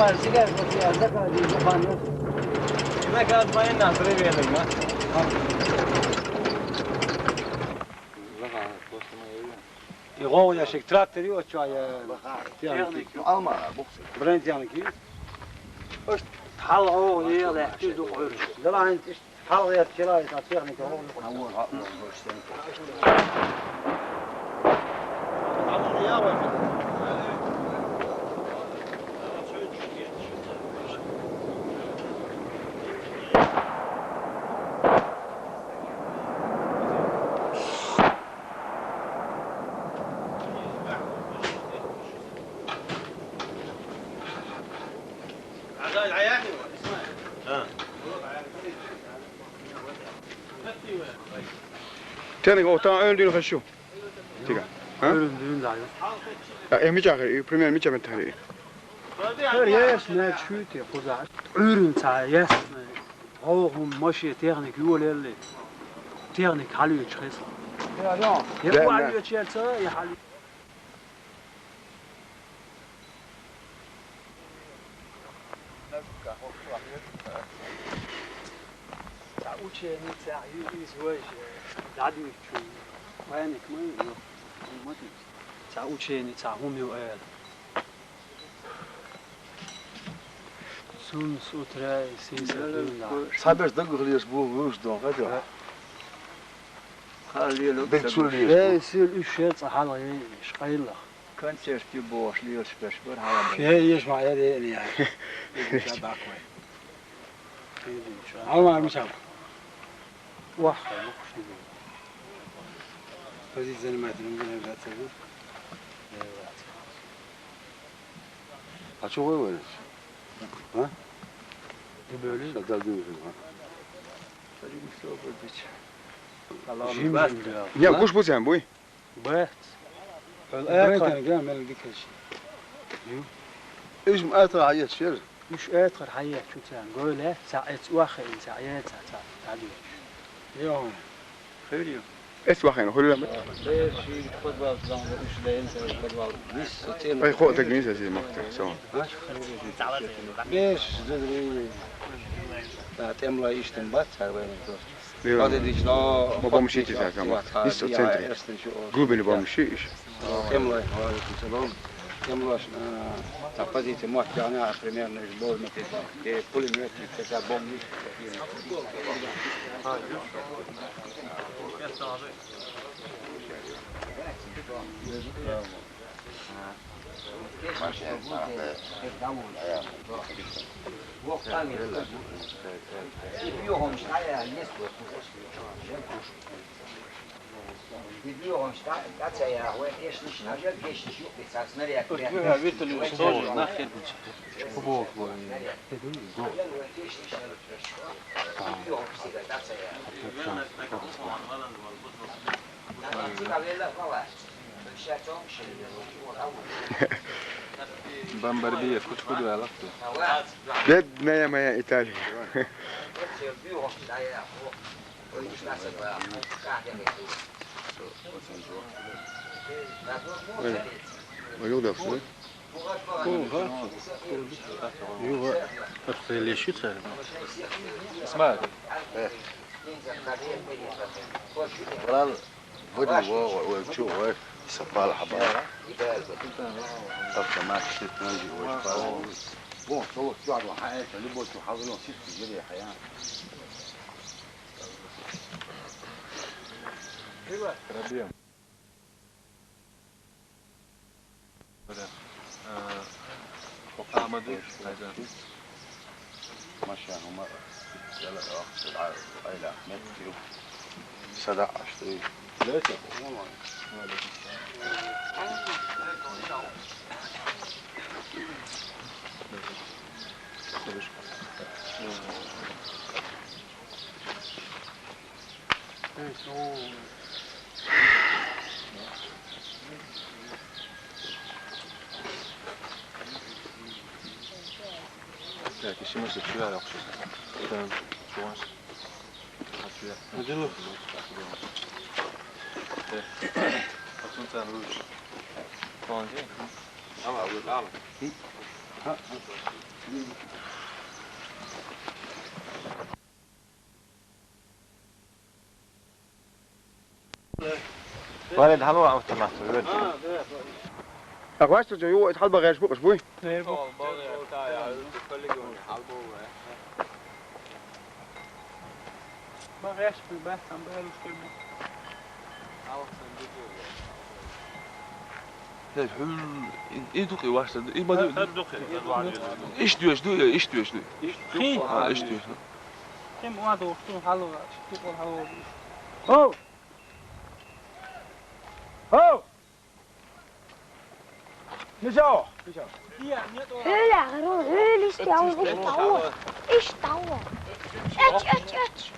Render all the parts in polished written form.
Ama sigara kokuyor. Ne kadar iyi kapanıyor. Ne kadar bayın nasıl verelim ya? يغو يا شيخ تراكتور يوتشو يا Alma. برنت يعني كي اش حلقوا هي لا يحتاجوا غير لا انت حلقوا يا تشلاي تصيغني كهو Tēnī kaut tā öldüğünü kaçıyor. Tika. Ha? Öldüğün da yok. Ya mi çağır, premier mi çağır tari. Her yes ne şut ya kuza. Ürün ta yes. Hoğum maşı teknik yol elli. Teknik halıyor çıkış. Ya yok. Ya bu halıyor çelsa ya halıyor. وشيء نتاع يزواج العدو شو وينك ما تاع وشيء نتاع هم يوال سون سوتراي سيسا Sabers da gırlıyoruz bu uçtan hadi. Halil Ben söylüyorum. لا سير الشيء صح الله يشقيله Kan serti boş liyor speşber hala. في يسمع يدي يعني شبع كويس الله المسافر واحد مخشي هذه الزلمات اللي من هذا تسوي Açık oy var. Ha? böyle Sadal diyor. Ya kuş bu sen bu. بات الآخر كان مال ديكش İş mi ata hayat şer. مش آخر حياة شو تان قولها ساعات واخر ساعات تعدي يوم Hayır. Es bakayım hırla mı? Beş futbol zamanı üçleyin futbol. Biz sotel. Ay خو تكنيس هذه مقطع سوا. Beş zedri. Temla işten bat çarbayın. Diyor. Hadi dişla. Babam şey çizer ama. Biz sotel. Glubini babam şey iş. Temla hadi selam. Temla tapazite muhtemelen примерно жбол метет. Пулемет это бомби. Видео статься я конечно нажал конечно писать снаряд. вертолет тоже нахер побок Бомбардир, куч куда лафту. Bed maya İtalya. Yok da su. يو اللي شو صار اسمع. Kral vodi o çu o sapal haba. Tabii ma kişit naji o sapal. Bom, صوت قاعد حياته اللي بوتو حاضرين ست جري حياه. ايوه ربيع. وقامدي ما شاء الله لا اخذ العائله متر صدع اشتري ثلاثه والله لا كشي ما شفت لا يقصد تمام شو واش ادلو اصلا تاع روج طونجي انا اقول اعلم ولد هلو عم تمام ولد أخوات جو يتحل بغير شبوك شبوي ما غيرش في البحث عن بقاله كلمة. ايه دوقي واحد ايه ما ايش دو ايش دو خين. ايش دو كم واحد وقتهم حلوة تقول حلوة. هو هو نجاو Höhle, Höhle ist ja auch nicht Dauer. Ich Dauer. Etsch.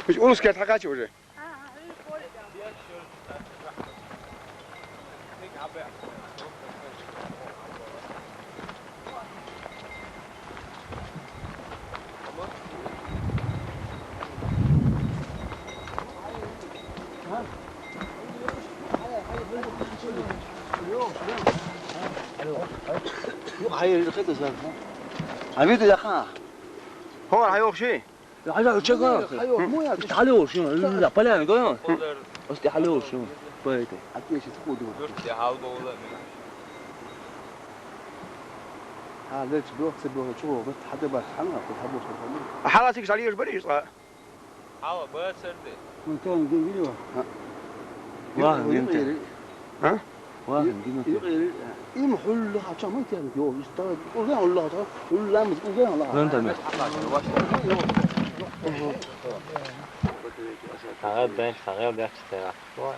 مش أونس كانت حكاية وجه هاي الخيط صار عميد يا خا هو هيوخ شيء حاجه تشغل تعالوا شو لا بلا انا قايل قصدي حلو شو بايته ايش تقولوا ليش بروح سبوه شو بس حدا بس حنا بتحبوا شو حالاتك عليه بريش حاول بس سردي من كان جيلوا واحد يمكن ها واحد يمكن يمحل لها كم انت يو يشتغل وين والله ولا مش وين والله انت فقط بين فقط